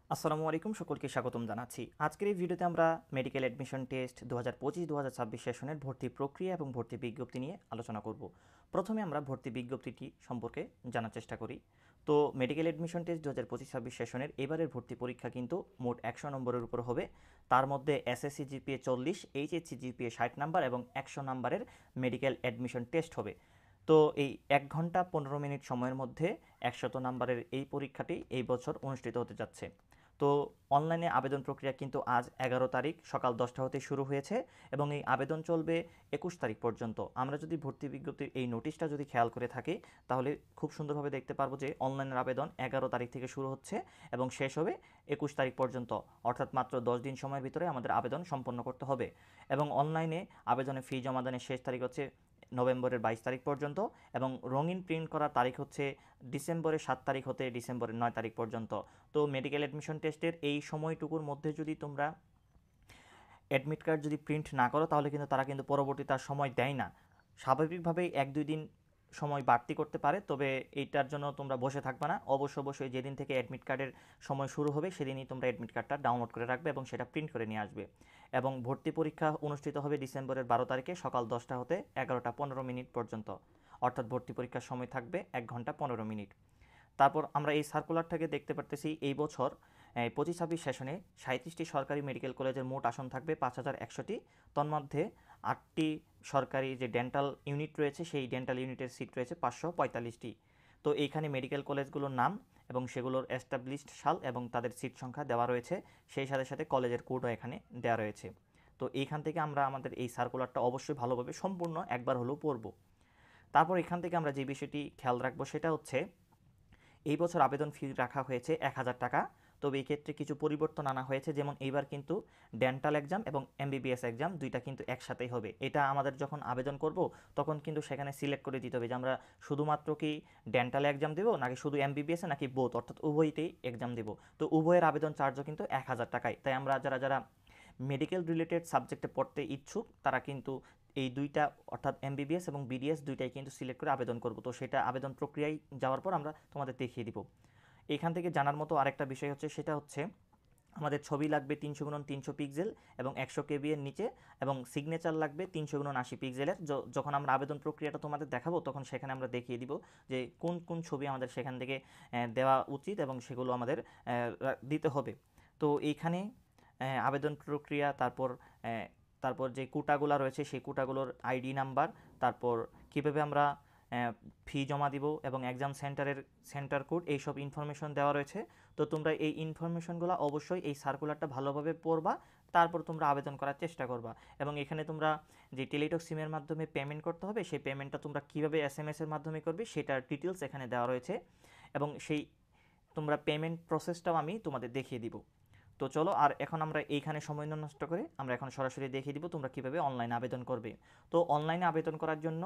আসসালামু আলাইকুম, সকলকে স্বাগতম জানাচ্ছি। আজকের এই ভিডিওতে আমরা মেডিকেল অ্যাডমিশন টেস্ট 2025-2026 সেশনের ভর্তি প্রক্রিয়া এবং ভর্তি বিজ্ঞপ্তি নিয়ে আলোচনা করব। প্রথমে আমরা ভর্তি বিজ্ঞপ্তিটি সম্পর্কে জানার চেষ্টা করি। তো মেডিকেল অ্যাডমিশন টেস্ট 2025-26 সেশনের এবারের ভর্তি পরীক্ষা কিন্তু মোট 100 নম্বরের উপর হবে। তার মধ্যে SSC GPA 40, HSC GPA 60 number এবং 100 নাম্বারের মেডিকেল অ্যাডমিশন টেস্ট হবে। তো এই 1 ঘন্টা 15 মিনিট সময়ের মধ্যে 100 নাম্বারের এই পরীক্ষাটি এই বছর অনুষ্ঠিত হতে যাচ্ছে। তো অনলাইনে আবেদন প্রক্রিয়া কিন্তু আজ 11 তারিখ সকাল 10টা হতে শুরু হয়েছে এবং এই আবেদন চলবে 21 তারিখ পর্যন্ত। আমরা যদি ভর্তি বিজ্ঞপ্তির এই নোটিশটা যদি খেয়াল করে থাকি তাহলে খুব সুন্দরভাবে দেখতে পারবো যে অনলাইনের আবেদন 11 তারিখ থেকে শুরু হচ্ছে এবং শেষ হবে 21 তারিখ পর্যন্ত, অর্থাৎ মাত্র 10 দিন সময়ের ভিতরে আমাদের আবেদন সম্পন্ন করতে হবে। এবং অনলাইনে আবেদনে ফি জমাদানের শেষ তারিখ হচ্ছে নভেম্বরের 22 তারিখ পর্যন্ত এবং রঙিন প্রিন্ট করার তারিখ হচ্ছে ডিসেম্বরের 7 তারিখ হতে ডিসেম্বরের 9 তারিখ পর্যন্ত। তো মেডিকেল অ্যাডমিশন টেস্টের এই সময়টুকুর মধ্যে যদি তোমরা অ্যাডমিট কার্ড যদি প্রিন্ট না করো তাহলে কিন্তু তারা কিন্তু পরবর্তী তার সময় দেয় না। স্বাভাবিকভাবেই 1-2 দিন সময় বাড়তি করতে পারে, তবে এইটার জন্য তোমরা বসে থাকবে না। অবশ্যই যেদিন থেকে অ্যাডমিট কার্ডের সময় শুরু হবে সেদিনই তোমরা অ্যাডমিট কার্ডটা ডাউনলোড করে রাখবে এবং সেটা প্রিন্ট করে নিয়ে আসবে। এবং ভর্তি পরীক্ষা অনুষ্ঠিত হবে ডিসেম্বরের 12 তারিখে সকাল 10টা হতে 11টা 15 মিনিট পর্যন্ত, অর্থাৎ ভর্তি পরীক্ষার সময় থাকবে 1 ঘন্টা 15 মিনিট। তারপর আমরা এই সার্কুলারটাকে দেখতে পারতেছি এই বছর 25-26 সেশনে 37টি সরকারি মেডিকেল কলেজের মোট আসন থাকবে 5100টি। তন্মধ্যে 8টি সরকারি যে ডেন্টাল ইউনিট রয়েছে সেই ডেন্টাল ইউনিটের সিট রয়েছে 545টি। তো এইখানে মেডিকেল কলেজগুলোর নাম এবং সেগুলোর এস্টাবলিশড সাল এবং তাদের সিট সংখ্যা দেওয়া রয়েছে, সেই সাথে সাথে কলেজের কোডও এখানে দেওয়া রয়েছে। তো এইখান থেকে আমরা আমাদের এই সার্কুলারটা অবশ্যই ভালোভাবে সম্পূর্ণ একবার হলেও পড়ব। তারপর এখান থেকে আমরা যে বিষয়টি খেয়াল রাখবো সেটা হচ্ছে এই বছর আবেদন ফি রাখা হয়েছে 1000 টাকা। তবে এই ক্ষেত্রে কিছু পরিবর্তন আনা হয়েছে, যেমন এইবার কিন্তু ডেন্টাল এক্সাম এবং এমবিবিএস এক্সাম দুইটা কিন্তু একসাথেই হবে। এটা আমাদের যখন আবেদন করব তখন কিন্তু সেখানে সিলেক্ট করে দিতে হবে যে আমরা শুধুমাত্র কি ডেন্টাল এক্সাম দেবো নাকি শুধু এমবিবিএস নাকি বোথ, অর্থাৎ উভয়তেই এক্সাম দেবো। তো উভয়ের আবেদন চার্জও কিন্তু 1000 টাকায়। তাই আমরা যারা যারা মেডিকেল রিলেটেড সাবজেক্টে পড়তে ইচ্ছুক তারা কিন্তু এই দুইটা অর্থাৎ এমবিবিএস এবং বিডিএস দুইটাই কিন্তু সিলেক্ট করে আবেদন করব। তো সেটা আবেদন প্রক্রিয়ায় যাওয়ার পর আমরা তোমাদের দেখিয়ে দিব। এখান থেকে জানার মতো আরেকটা বিষয় হচ্ছে সেটা হচ্ছে আমাদের ছবি লাগবে 300x300 পিক্সেল এবং 100 কেবি এর নিচে, এবং সিগনেচার লাগবে 300x80 পিক্সেলের। যখন আমরা আবেদন প্রক্রিয়াটা তোমাদের দেখাবো তখন সেখানে আমরা দেখিয়ে দিব যে কোন কোন ছবি আমাদের সেখান থেকে দেওয়া উচিত এবং সেগুলো আমাদের দিতে হবে। তো এইখানে আবেদন প্রক্রিয়া, তারপর যে কোটাগুলো রয়েছে সেই কোটাগুলোর আইডি নাম্বার, তারপর কীভাবে আমরা ফি জমা দিব এবং এক্সাম সেন্টার কোড, এইসব ইনফরমেশন দেওয়া রয়েছে। তো তোমরা এই ইনফরমেশনগুলো অবশ্যই এই সার্কুলারটা ভালোভাবে পড়বা, তারপর তোমরা আবেদন করার চেষ্টা করবা। এবং এখানে তোমরা যে টেলিটক সিমের মাধ্যমে পেমেন্ট করতে হবে সেই পেমেন্টটা তোমরা কীভাবে এসএমএস এর মাধ্যমে করবে সেটার ডিটেলস এখানে দেওয়া রয়েছে এবং সেই তোমরা পেমেন্ট প্রসেসটাও আমি তোমাদের দেখিয়ে দিব। তো চলো, আর এখন আমরা এইখানে সময় নষ্ট করে আমরা এখন সরাসরি দেখিয়ে দিব তোমরা কীভাবে অনলাইনে আবেদন করবে। তো অনলাইনে আবেদন করার জন্য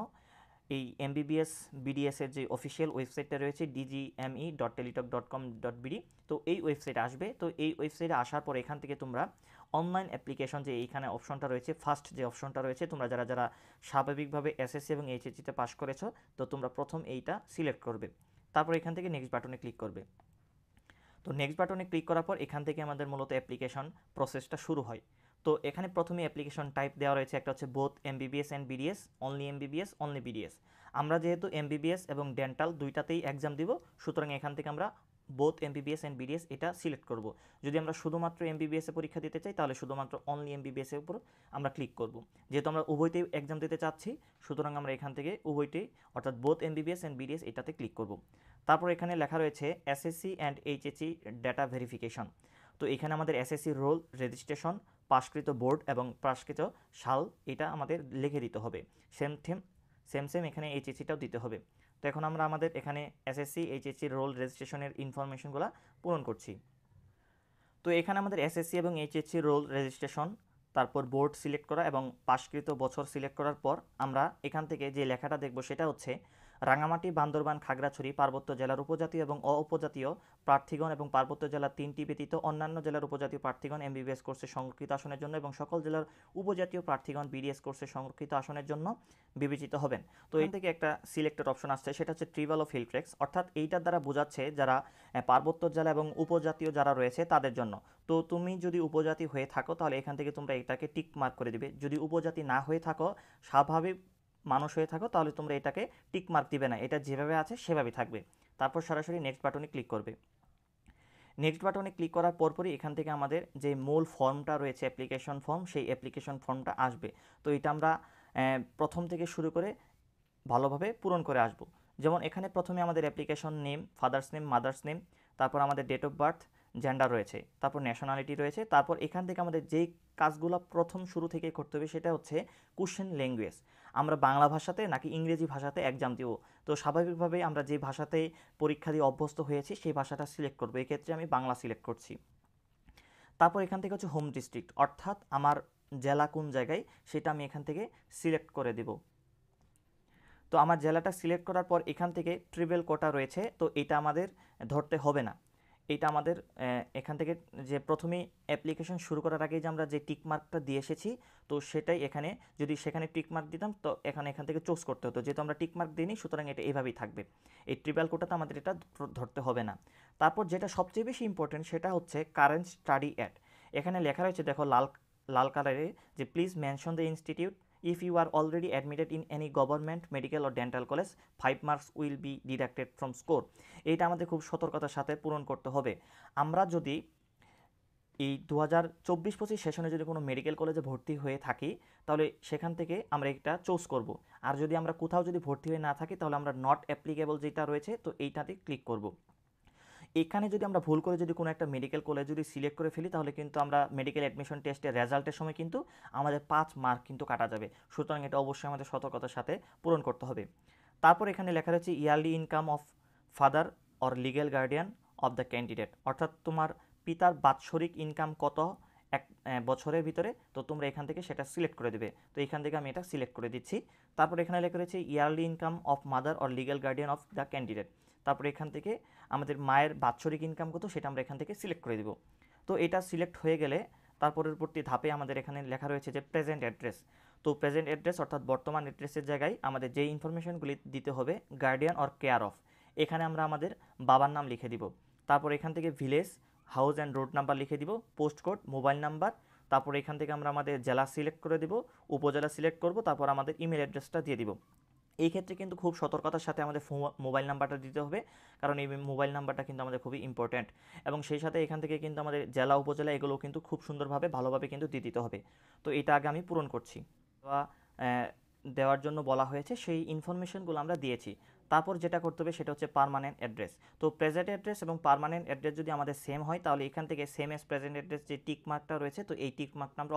এই এমবিবিএস বিডিএস এর যে অফিসিয়াল ওয়েবসাইটটা রয়েছে dgme.teletalk.com.bd, তো এই ওয়েবসাইটে আসবে। তো এই ওয়েবসাইটে আসার পর এখান থেকে তোমরা অনলাইন অ্যাপ্লিকেশন যে এইখানে অপশনটা রয়েছে, ফার্স্ট যে অপশনটা রয়েছে, তোমরা যারা যারা স্বাভাবিকভাবে এসএসসি এবং এইচএসসিতে পাস করেছো তো তোমরা প্রথম এইটা সিলেক্ট করবে। তারপর এখান থেকে নেক্সট বাটনে ক্লিক করবে। তো নেক্সট বাটনে ক্লিক করার পর এখান থেকে আমাদের মূলত অ্যাপ্লিকেশন প্রসেসটা শুরু হয়। তো এখানে প্রথমে অ্যাপ্লিকেশন টাইপ দেওয়া রয়েছে, একটা হচ্ছে both MBBS and BDS, only MBBS, only BDS. আমরা যেহেতু এমবিবিএস এবং ডেন্টাল দুইটাতেই এক্সাম দিব, সুতরাং এখান থেকে আমরা বোথ এমবিবিএস অ্যান্ড বিডিএস এটা সিলেক্ট করব। যদি আমরা শুধুমাত্র এমবিবিএস এ পরীক্ষা দিতে চাই তাহলে শুধুমাত্র অনলি এমবিবিএস এর উপর আমরা ক্লিক করব। যেহেতু আমরা উভয়তেই এক্সাম দিতে চাচ্ছি সুতরাং আমরা এখান থেকে উভয়তেই অর্থাৎ বোথ এমবিবিএস অ্যান্ড বিডিএস এটাতে ক্লিক করব। তারপর এখানে লেখা রয়েছে SSC and HSC data verification. তো এখানে আমাদের এসএসসি রোল রেজিস্ট্রেশন, পাশকৃত বোর্ড এবং পাশকৃত সাল এটা আমাদের লিখে দিতে হবে। সেম এখানে এইচএসসিটাও দিতে হবে। তো এখন আমরা আমাদের এখানে এসএসসি এইচএসসি রোল রেজিস্ট্রেশনের ইনফরমেশনগুলো পূরণ করছি। তো এখানে আমাদের এসএসসি এবং এইচএসসি রোল রেজিস্ট্রেশন, তারপর বোর্ড সিলেক্ট করা এবং পাশকৃত বছর সিলেক্ট করার পর আমরা এখান থেকে যে লেখাটা দেখব সেটা হচ্ছে রাঙামাটি, বান্দরবান, খাগড়াছড়ি পার্বত্য জেলার উপজাতীয় এবং উপজাতীয় প্রার্থীগণ এবং পার্বত্য জেলার 3টি ব্যতীত অন্যান্য জেলার উপজাতীয় প্রার্থীগণ এমবিবিএস কোর্সের সংরক্ষিত আসনের জন্য এবং সকল জেলার উপজাতীয় প্রার্থীগণ বিডিএস কোর্সের সংরক্ষিত আসনের জন্য বিবেচিত হবেন। তো এখান থেকে একটা সিলেক্টেড অপশন আসছে, সেটা হচ্ছে ট্রিবাল ও ফিল্ট্রেক্স, অর্থাৎ এইটার দ্বারা বোঝাচ্ছে যারা পার্বত্য জেলা এবং উপজাতীয় যারা রয়েছে তাদের জন্য। তো তুমি যদি উপজাতি হয়ে থাকো তাহলে এখান থেকে তোমরা এটাকে টিক মার্ক করে দিবে। যদি উপজাতি না হয়ে থাকো, স্বাভাবিক মানুষ হয়ে থাকো, তাহলে তোমরা এটাকে টিক মার্ক দিবে না, এটা যেভাবে আছে সেভাবেই থাকবে। তারপর সরাসরি নেক্সট বাটনে ক্লিক করবে। নেক্সট বাটনে ক্লিক করার পরপরই এখান থেকে আমাদের যে মূল ফর্মটা রয়েছে অ্যাপ্লিকেশন ফর্ম, সেই অ্যাপ্লিকেশন ফর্মটা আসবে। তো এটা আমরা প্রথম থেকে শুরু করে ভালোভাবে পূরণ করে আসব। যেমন এখানে প্রথমে আমাদের application name, father's name, mother's name, তারপর আমাদের ডেট অফ বার্থ, জেন্ডার রয়েছে, তারপর ন্যাশনালিটি রয়েছে। তারপর এখান থেকে আমাদের যেই কাজগুলো প্রথম শুরু থেকে করতে হবে সেটা হচ্ছে কোশ্চেন ল্যাঙ্গুয়েজ, আমরা বাংলা ভাষাতে নাকি ইংরেজি ভাষাতে এক্সাম দিব। তো স্বাভাবিকভাবে আমরা যে ভাষাতে পরীক্ষা দিয়ে অভ্যস্ত হয়েছি সেই ভাষাটা সিলেক্ট করবো, এক্ষেত্রে আমি বাংলা সিলেক্ট করছি। তারপর এখান থেকে হচ্ছে হোম ডিস্ট্রিক্ট, অর্থাৎ আমার জেলা কোন জায়গায় সেটা আমি এখান থেকে সিলেক্ট করে দেব। তো আমার জেলাটা সিলেক্ট করার পর এখান থেকে ট্রিবেল কোটা রয়েছে, তো এটা আমাদের ধরতে হবে না। এটা আমাদের এখান থেকে যে প্রথমেই অ্যাপ্লিকেশন শুরু করার আগে যে আমরা যে টিক মার্কটা দিয়ে এসেছি, তো সেটাই এখানে যদি সেখানে টিক মার্ক দিতাম তো এখান থেকে চুজ করতে হতো, যেহেতু আমরা টিক মার্ক দিইনি সুতরাং এটা এইভাবেই থাকবে। এই ট্রিবেল কোটাতে আমাদের এটা ধরতে হবে না। তারপর যেটা সবচেয়ে বেশি ইম্পর্টেন্ট সেটা হচ্ছে কারেন্ট স্টাডি অ্যাট। এখানে লেখা রয়েছে দেখো লাল লাল কালারে যে please mention the institute, if you are already admitted in any government medical or dental college 5 marks will be deducted from score। এইটা আমাদের খুব সতর্কতার সাথে পূরণ করতে হবে। আমরা যদি এই 2024-25 সেশনে যদি কোনো মেডিকেল কলেজে ভর্তি হয়ে থাকি তাহলে সেখান থেকে আমরা এটা চুজ করব। আর যদি আমরা কোথাও যদি ভর্তি হয়ে না থাকি তাহলে আমরা নট অ্যাপ্লিকেবল যেটা রয়েছে তো এইটাতে ক্লিক করব। এখানে যদি আমরা ভুল করে যদি কোনো একটা মেডিকেল কলেজ যদি সিলেক্ট করে ফেলি তাহলে কিন্তু আমরা মেডিকেল অ্যাডমিশন টেস্টের রেজাল্টের সময় কিন্তু আমাদের 5 মার্ক কিন্তু কাটা যাবে। সুতরাং এটা অবশ্যই আমাদের সতর্কতার সাথে পূরণ করতে হবে। তারপর এখানে লেখা রয়েছে yearly income of father or legal guardian of the candidate, অর্থাৎ তোমার পিতার বাৎসরিক ইনকাম কত এক বছরের ভিতরে, তো তোমরা এখান থেকে সেটা সিলেক্ট করে দেবে। তো এখান থেকে আমি এটা সিলেক্ট করে দিচ্ছি। তারপর এখানে লেখা রয়েছে yearly income of mother or legal guardian of the candidate. তারপরে এখান থেকে আমাদের মায়ের বাৎসরিক ইনকাম কত সেটা আমরা এখান থেকে সিলেক্ট করে দেব। তো এটা সিলেক্ট হয়ে গেলে তার পরবর্তী ধাপে আমাদের এখানে লেখা রয়েছে যে প্রেজেন্ট অ্যাড্রেস। তো প্রেজেন্ট অ্যাড্রেস অর্থাৎ বর্তমান অ্যাড্রেসের জায়গায় আমাদের যে ইনফরমেশনগুলি দিতে হবে গার্ডিয়ান অর কেয়ার অফ, এখানে আমরা আমাদের বাবার নাম লিখে দিব। তারপর এখান থেকে village, house and road number লিখে দিব, পোস্ট কোড, মোবাইল নাম্বার। তারপর এখান থেকে আমরা আমাদের জেলা সিলেক্ট করে দিব, উপজেলা সিলেক্ট করব, তারপর আমাদের ইমেল অ্যাড্রেসটা দিয়ে দিব। এই ক্ষেত্রে কিন্তু খুব সতর্কতার সাথে আমাদের মোবাইল নাম্বারটা দিতে হবে, কারণ এই মোবাইল নাম্বারটা কিন্তু আমাদের খুবই ইম্পর্ট্যান্ট। এবং সেই সাথে এখান থেকে কিন্তু আমাদের জেলা উপজেলা এগুলো কিন্তু খুব সুন্দরভাবে ভালোভাবে কিন্তু দিয়ে দিতে হবে। তো এটা আগে আমি পূরণ করছি বা দেওয়ার জন্য বলা হয়েছে সেই ইনফরমেশনগুলো আমরা দিয়েছি। তারপর যেটা করতে হবে সেটা হচ্ছে পার্মানেন্ট অ্যাড্রেস। তো প্রেজেন্ট অ্যাড্রেস এবং পার্মানেন্ট অ্যাড্রেস যদি আমাদের সেম হয় তাহলে এখান থেকে সেম এস প্রেজেন্ট অ্যাড্রেস যে টিক মার্কটা রয়েছে তো এই টিক মার্কটা আমরা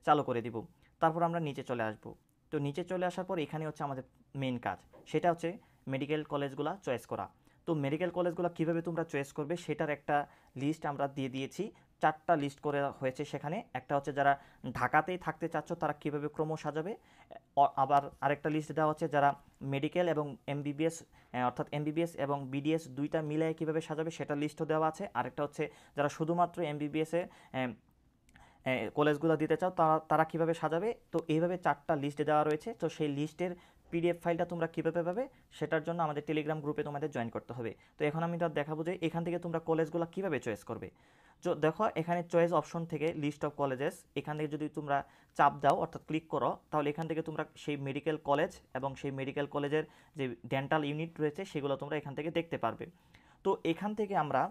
চালু করে দিব। তারপর আমরা নিচে চলে আসব। তো নিচে চলে আসার পর এখানে হচ্ছে আমাদের মেন কাজ, সেটা হচ্ছে মেডিকেল কলেজগুলো চয়েস করা। তো মেডিকেল কলেজগুলো কীভাবে তোমরা চয়েস করবে সেটার একটা লিস্ট আমরা দিয়ে দিয়েছি। 4টা লিস্ট করে হয়েছে সেখানে। একটা হচ্ছে যারা ঢাকাতেই থাকতে চাচ্ছ তারা কীভাবে ক্রম সাজাবে, আবার আরেকটা লিস্ট দেওয়া হচ্ছে যারা মেডিকেল এবং এমবিবিএস অর্থাৎ এমবিবিএস এবং বিডিএস দুইটা মিলিয়ে কীভাবে সাজাবে সেটা লিস্টও দেওয়া আছে। আরেকটা হচ্ছে যারা শুধুমাত্র এমবিবিএসে কলেজগুলো দিতে চাও তারা কীভাবে সাজাবে। তো এইভাবে 4টা লিস্ট দেওয়া রয়েছে। তো সেই লিস্টের পিডিএফ ফাইলটা তোমরা কীভাবে পাবে সেটার জন্য আমাদের টেলিগ্রাম গ্রুপে তোমাদের জয়েন করতে হবে। তো এখন আমি তার দেখাবো যে এখান থেকে তোমরা কলেজগুলো কীভাবে চয়েস করবে। তো দেখো এখানে চয়েস অপশন থেকে লিস্ট অফ কলেজেস, এখান থেকে যদি তোমরা চাপ দাও অর্থাৎ ক্লিক করো তাহলে এখান থেকে তোমরা সেই মেডিকেল কলেজ এবং সেই মেডিকেল কলেজের যে ডেন্টাল ইউনিট রয়েছে সেগুলো তোমরা এখান থেকে দেখতে পারবে। তো এখান থেকে আমরা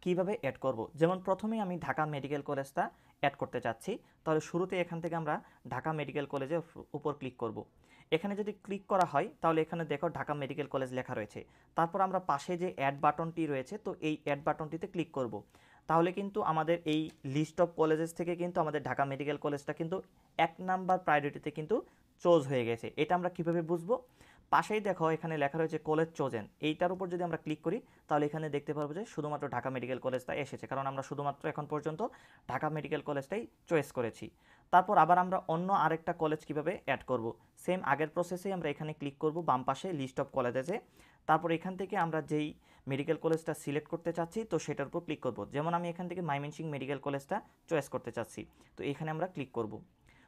কিভাবে অ্যাড করব, যেমন প্রথমেই আমি ঢাকা মেডিকেল কলেজটা অ্যাড করতে চাচ্ছি, তাহলে শুরুতে এখান থেকে আমরা ঢাকা মেডিকেল কলেজের উপর ক্লিক করব। এখানে যদি ক্লিক করা হয় তাহলে এখানে দেখো ঢাকা মেডিকেল কলেজ লেখা রয়েছে। তারপর আমরা পাশে যে অ্যাড বাটনটি রয়েছে তো এই অ্যাড বাটনটিতে ক্লিক করব। তাহলে কিন্তু আমাদের এই লিস্ট অফ কলেজেস থেকে কিন্তু আমাদের ঢাকা মেডিকেল কলেজটা কিন্তু 1 নাম্বার প্রায়োরিটিতে কিন্তু চুজ হয়ে গেছে। এটা আমরা কিভাবে বুঝবো, পাশেই দেখো এখানে লেখা রয়েছে কলেজ চোজেন, এইটার উপর যদি আমরা ক্লিক করি তাহলে এখানে দেখতে পারবো যে শুধুমাত্র ঢাকা মেডিকেল কলেজটা এসেছে, কারণ আমরা শুধুমাত্র এখন পর্যন্ত ঢাকা মেডিকেল কলেজটাই চয়েস করেছি। তারপর আবার আমরা অন্য আরেকটা কলেজ কিভাবে অ্যাড করব, সেম আগের প্রসেসেই আমরা এখানে ক্লিক করব বাম পাশে লিস্ট অফ কলেজে। তারপর এখান থেকে আমরা যেই মেডিকেল কলেজটা সিলেক্ট করতে চাচ্ছি তো সেটার উপর ক্লিক করব। যেমন আমি এখান থেকে ময়মনসিংহ মেডিকেল কলেজটা চয়েস করতে চাচ্ছি, তো এখানে আমরা ক্লিক করব।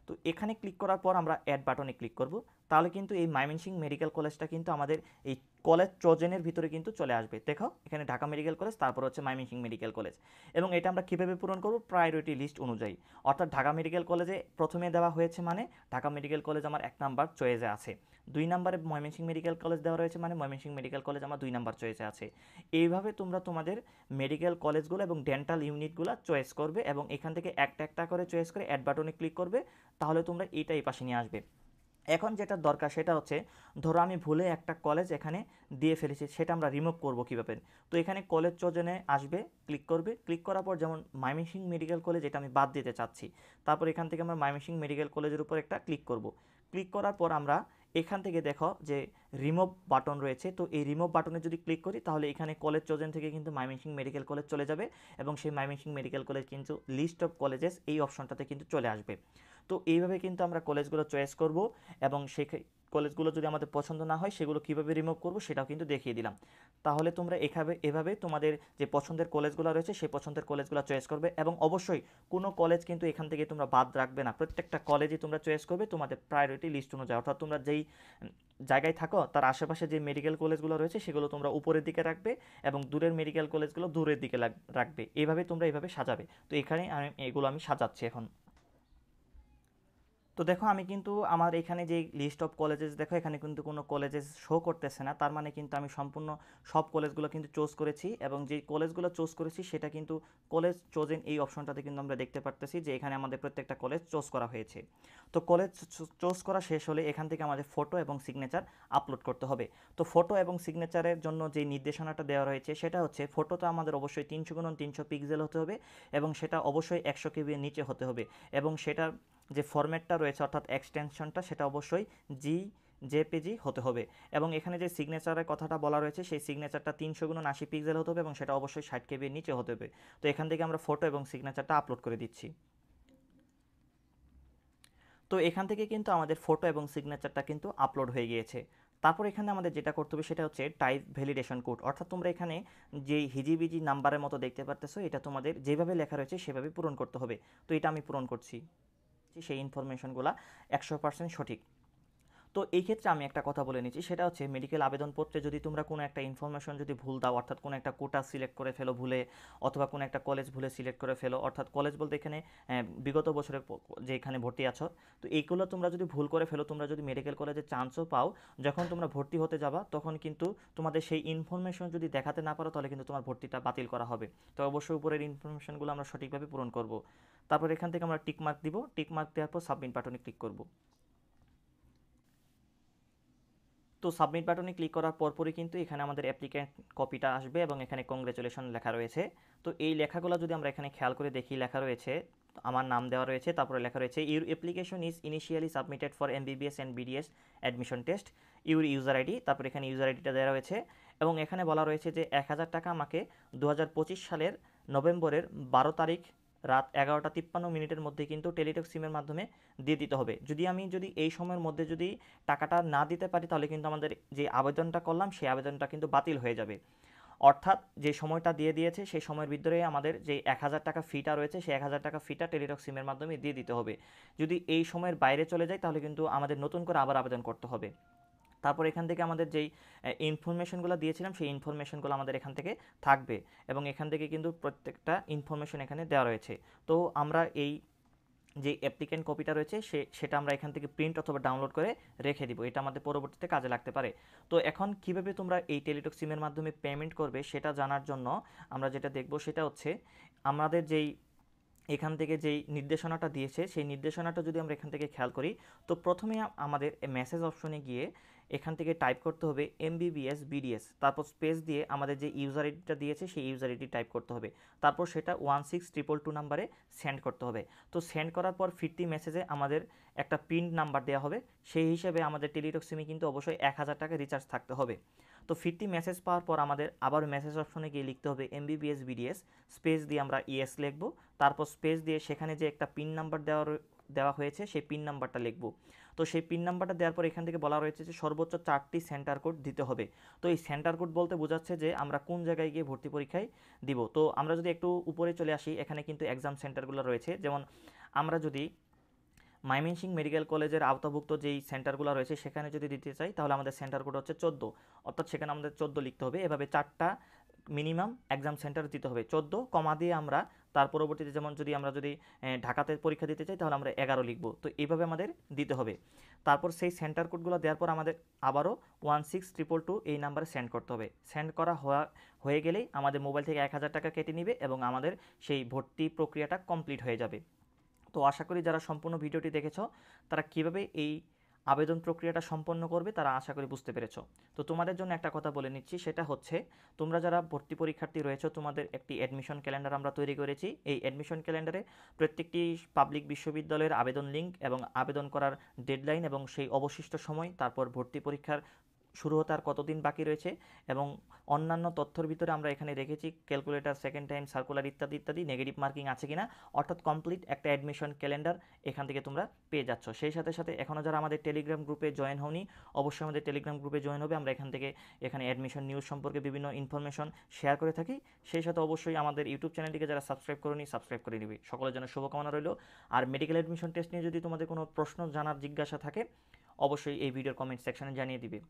তো এখানে ক্লিক করার পর আমরা অ্যাড বাটনে ক্লিক করব, তাহলে কিন্তু এই ময়মনসিংহ মেডিকেল কলেজটা কিন্তু আমাদের এই কলেজ চোজেনের ভিতরে কিন্তু চলে আসবে। দেখো এখানে ঢাকা মেডিকেল কলেজ, তারপর হচ্ছে ময়মনসিংহ মেডিকেল কলেজ, এবং এটা আমরা কীভাবে পূরণ করব, প্রায়োরিটি লিস্ট অনুযায়ী। অর্থাৎ ঢাকা মেডিকেল কলেজে প্রথমে দেওয়া হয়েছে মানে ঢাকা মেডিকেল কলেজ আমার 1 নাম্বার চয়েসে আছে, 2 নম্বরে ময়মনসিংহ মেডিকেল কলেজ দেওয়া রয়েছে মানে ময়মনসিংহ মেডিকেল কলেজ আমার 2 নাম্বার চয়েসে আছে। এইভাবে তোমরা তোমাদের মেডিকেল কলেজগুলো এবং ডেন্টাল ইউনিটগুলো চয়েস করবে এবং এখান থেকে একটা একটা করে চয়েস করে অ্যাড বাটনে ক্লিক করবে, তাহলে তোমরা এইটাই পাশে নিয়ে আসবে। এখন যেটা দরকার সেটা হচ্ছে, ধরো আমি ভুলে একটা কলেজ এখানে দিয়ে ফেলেছি, সেটা আমরা রিমুভ করব কীভাবে। তো এখানে কলেজ চোজনে আসবে, ক্লিক করবে, ক্লিক করার পর যেমন ময়মনসিংহ মেডিকেল কলেজ এটা আমি বাদ দিতে চাচ্ছি, তারপর এখান থেকে আমরা ময়মনসিংহ মেডিকেল কলেজের উপর একটা ক্লিক করব। ক্লিক করার পর আমরা এখান থেকে দেখো যে রিমুভ বাটন রয়েছে, তো এই রিমুভ বাটনে যদি ক্লিক করি তাহলে এখানে কলেজ চোজেন থেকে কিন্তু ময়মনসিংহ মেডিকেল কলেজ চলে যাবে এবং সেই ময়মনসিংহ মেডিকেল কলেজ কিন্তু লিস্ট অফ কলেজেস এই অপশনটাতে কিন্তু চলে আসবে। তো এইভাবে কিন্তু আমরা কলেজগুলো চয়েস করব এবং সেই কলেজগুলো যদি আমাদের পছন্দ না হয় সেগুলো কীভাবে রিমুভ করব সেটাও কিন্তু দেখিয়ে দিলাম। তাহলে তোমরা এভাবে তোমাদের যে পছন্দের কলেজগুলো রয়েছে সেই পছন্দের কলেজগুলো চয়েস করবে, এবং অবশ্যই কোনো কলেজ কিন্তু এখান থেকে তোমরা বাদ রাখবে না, প্রত্যেকটা কলেজই তোমরা চয়েস করবে তোমাদের প্রায়োরিটি লিস্ট অনুযায়ী। অর্থাৎ তোমরা যেই জায়গায় থাকো তার আশেপাশে যে মেডিকেল কলেজগুলো রয়েছে সেগুলো তোমরা উপরের দিকে রাখবে এবং দূরের মেডিকেল কলেজগুলো দূরের দিকে রাখবে। এইভাবে তোমরা এইভাবে সাজাবে। তো এখানে এগুলো আমি সাজাচ্ছি এখন। তো দেখো আমি কিন্তু আমার এখানে যে লিস্ট অফ কলেজেস, দেখো এখানে কিন্তু কোনো কলেজেস শো করতেছে না, তার মানে কিন্তু আমি সম্পূর্ণ সব কলেজগুলো কিন্তু চুজ করেছি, এবং যে কলেজগুলো চুজ করেছি সেটা কিন্তু কলেজ চোজেন এই অপশনটাতে কিন্তু আমরা দেখতে পারতেছি যে এখানে আমাদের প্রত্যেকটা কলেজ চুজ করা হয়েছে। তো কলেজ চুজ করা শেষ হলে এখান থেকে আমাদের ফটো এবং সিগনেচার আপলোড করতে হবে। তো ফটো এবং সিগনেচারের জন্য যে নির্দেশনাটা দেওয়া রয়েছে সেটা হচ্ছে, ফটোটা আমাদের অবশ্যই 300x300 পিক্সেল হতে হবে এবং সেটা অবশ্যই 100 KB এর নিচে হতে হবে, এবং সেটার যে ফরম্যাটটা রয়েছে অর্থাৎ এক্সটেনশনটা সেটা অবশ্যই জেপিজি হতে হবে, এবং এখানে যে সিগনেচারের কথাটা বলা রয়েছে সেই সিগনেচারটা 300x80 পিক্সেল হতে হবে এবং সেটা অবশ্যই 60 KB এর নিচে হতে হবে। তো এখান থেকে আমরা ফটো এবং সিগনেচারটা আপলোড করে দিচ্ছি। তো এখান থেকে কিন্তু আমাদের ফটো এবং সিগনেচারটা কিন্তু আপলোড হয়ে গিয়েছে। তারপর এখানে আমাদের যেটা করতে হবে সেটা হচ্ছে টাইপ ভ্যালিডেশন কোড, অর্থাৎ তোমরা এখানে যেই হিজিবিজি নাম্বারের মতো দেখতে পারতেছো এটা তোমাদের যেভাবে লেখা রয়েছে সেভাবে পূরণ করতে হবে। তো এটা আমি পূরণ করছি, সেই ইনফরমেশনগুলো 100% সঠিক। তো এই ক্ষেত্রে আমি একটা কথা বলে নিচ্ছি, সেটা হচ্ছে মেডিকেল আবেদনপত্রে যদি তোমরা কোনো একটা ইনফরমেশন যদি ভুল দাও, অর্থাৎ কোনো একটা কোটা সিলেক্ট করে ফেলো ভুলে, অথবা কোনো একটা কলেজ ভুলে সিলেক্ট করে ফেলো, অর্থাৎ কলেজ বলতে এখানে বিগত বছরে যে এখানে ভর্তি আছো, তো এইগুলো তোমরা যদি ভুল করে ফেলো, তোমরা যদি মেডিকেল কলেজে চান্সও পাও, যখন তোমরা ভর্তি হতে যাবা তখন কিন্তু তোমাদের সেই ইনফরমেশন যদি দেখাতে না পারো তাহলে কিন্তু তোমার ভর্তিটা বাতিল করা হবে। তো অবশ্যই উপরের ইনফরমেশনগুলো আমরা সঠিকভাবে পূরণ করব। তারপর এখান থেকে আমরা টিক মার্ক দিব, টিক মার্ক দেওয়ার পর সাবমিট বাটনে ক্লিক করব। তো সাবমিট বাটনে ক্লিক করার পরপরই কিন্তু এখানে আমাদের অ্যাপ্লিক্যান্ট কপিটা আসবে এবং এখানে কংগ্রেচুলেশন লেখা রয়েছে। তো এই লেখাগুলো যদি আমরা এখানে খেয়াল করে দেখি, লেখা রয়েছে আমার নাম দেওয়া রয়েছে, তারপরে লেখা রয়েছে your application is initially submitted for MBBS and BDS admission test, your user ID, তারপরে এখানে ইউজার আইডিটা দেওয়া রয়েছে, এবং এখানে বলা রয়েছে যে 1000 টাকা আমাকে 2025 সালের নভেম্বরের 12 তারিখ রাত 11:53 মধ্যে কিন্তু টেলিটক সিমের মাধ্যমে দিয়ে দিতে হবে। যদি এই সময়ের মধ্যে যদি টাকাটা না দিতে পারি তাহলে কিন্তু আমাদের যে আবেদনটা করলাম সেই আবেদনটা কিন্তু বাতিল হয়ে যাবে। অর্থাৎ যে সময়টা দিয়ে দিয়েছে সেই সময়ের ভিতরে আমাদের যে 1000 টাকা ফিটা রয়েছে সেই 1000 টাকা ফিটা টেলিটক সিমের মাধ্যমে দিয়ে দিতে হবে। যদি এই সময়ের বাইরে চলে যায় তাহলে কিন্তু আমাদের নতুন করে আবার আবেদন করতে হবে। তারপর এখান থেকে আমাদের যেই ইনফরমেশনগুলো দিয়েছিলাম সেই ইনফরমেশনগুলো আমাদের এখান থেকে থাকবে, এবং এখান থেকে কিন্তু প্রত্যেকটা ইনফরমেশন এখানে দেওয়া রয়েছে। তো আমরা এই যে অ্যাপ্লিক্যান্ট কপিটা রয়েছে সেটা আমরা এখান থেকে প্রিন্ট অথবা ডাউনলোড করে রেখে দিব, এটা আমাদের পরবর্তীতে কাজে লাগতে পারে। তো এখন কিভাবে তোমরা এই টেলিটক সিমের মাধ্যমে পেমেন্ট করবে সেটা জানার জন্য আমরা যেটা দেখব সেটা হচ্ছে, আমাদের যেই এখান থেকে যেই নির্দেশনাটা দিয়েছে সেই নির্দেশনাটা যদি আমরা এখান থেকে খেয়াল করি, তো প্রথমে আমাদের মেসেজ অপশনে গিয়ে এখান থেকে টাইপ করতে হবে MBBS BDS, তারপর স্পেস দিয়ে আমাদের যে ইউজার আইডিটা দিয়েছে সেই ইউজার আইডি টাইপ করতে হবে, তারপর সেটা 16222 নাম্বারে সেন্ড করতে হবে। তো সেন্ড করার পর ফিরতি মেসেজে আমাদের একটা পিন নাম্বার দেওয়া হবে, সেই হিসেবে আমাদের টেলিটক সিমে কিন্তু অবশ্যই 1000 টাকা রিচার্জ থাকতে হবে। তো ফিরতি মেসেজ পাওয়ার পর আমাদের আবার মেসেজ অপশনে গিয়ে লিখতে হবে MBBS BDS, স্পেস দিয়ে আমরা ইয়েস লিখব, তারপর স্পেস দিয়ে সেখানে যে একটা পিন নাম্বার দেওয়া হয়েছে সেই পিন নাম্বারটা লিখব। তো সেই পিন নাম্বারটা দেওয়ার পর এখান থেকে বলা রয়েছে যে সর্বোচ্চ 4টি সেন্টার কোড দিতে হবে। তো এই সেন্টার কোড বলতে বোঝাচ্ছে যে আমরা কোন জায়গায় গিয়ে ভর্তি পরীক্ষায় দিব। তো আমরা যদি একটু উপরে চলে আসি, এখানে কিন্তু এক্সাম সেন্টারগুলো রয়েছে। যেমন আমরা যদি ময়মনসিংহ মেডিকেল কলেজের আওতাভুক্ত যেই সেন্টারগুলো রয়েছে সেখানে যদি দিতে চাই, তাহলে আমাদের সেন্টার কোড হচ্ছে 14, অর্থাৎ সেখানে আমাদের 14 লিখতে হবে। এভাবে 4টা মিনিমাম এক্সাম সেন্টার দিতে হবে, 14 কমা দিয়ে আমরা তার পরবর্তীতে যেমন আমরা যদি ঢাকাতে পরীক্ষা দিতে চাই তাহলে আমরা 11 লিখব। তো এইভাবে আমাদের দিতে হবে। তারপর সেই সেন্টার কোডগুলো দেওয়ার পর আমাদের আবারও 16222 এই নাম্বারে সেন্ড করতে হবে। সেন্ড করা হয়ে গেলেই আমাদের মোবাইল থেকে 1000 টাকা কেটে নেবে এবং আমাদের সেই ভর্তি প্রক্রিয়াটা কমপ্লিট হয়ে যাবে। তো আশা করি যারা সম্পূর্ণ ভিডিওটি দেখেছো তারা কিভাবে এই আবেদন প্রক্রিয়াটা সম্পন্ন করবে তারা আশা করি বুঝতে পেরেছো। তো তোমাদের জন্য একটা কথা বলে নিচ্ছি, সেটা হচ্ছে তোমরা যারা ভর্তি পরীক্ষার্থী রয়েছো তোমাদের একটি অ্যাডমিশন ক্যালেন্ডার আমরা তৈরি করেছি। এই অ্যাডমিশন ক্যালেন্ডারে প্রত্যেকটি পাবলিক বিশ্ববিদ্যালয়ের আবেদন লিঙ্ক এবং আবেদন করার ডেডলাইন এবং সেই অবশিষ্ট সময়, তারপর ভর্তি পরীক্ষার শুরু হতে আর কতদিন বাকি রয়েছে এবং অন্যান্য তথ্যের ভিতরে আমরা এখানে রেখেছি ক্যালকুলেটর, সেকেন্ড টাইম সার্কুলার ইত্যাদি ইত্যাদি, নেগেটিভ মার্কিং আছে কিনা, অর্থাৎ কমপ্লিট একটা অ্যাডমিশন ক্যালেন্ডার এখান থেকে তোমরা পেয়ে যাচ্ছ। সেই সাথে সাথে এখনও যারা আমাদের টেলিগ্রাম গ্রুপে জয়েন হওনি অবশ্যই আমাদের টেলিগ্রাম গ্রুপে জয়েন হবে। আমরা এখানে অ্যাডমিশন নিউজ সম্পর্কে বিভিন্ন ইনফরমেশন শেয়ার করে থাকি। সেই সাথে অবশ্যই আমাদের ইউটিউব চ্যানেলটিকে যারা সাবস্ক্রাইব করেনি সাবস্ক্রাইব করে নিবে। সকলের জন্য শুভকামনা রইল। আর মেডিকেল অ্যাডমিশন টেস্ট নিয়ে যদি তোমাদের কোনো প্রশ্ন জানার জিজ্ঞাসা থাকে অবশ্যই এই ভিডিওর কমেন্ট সেকশনে জানিয়ে দিবে।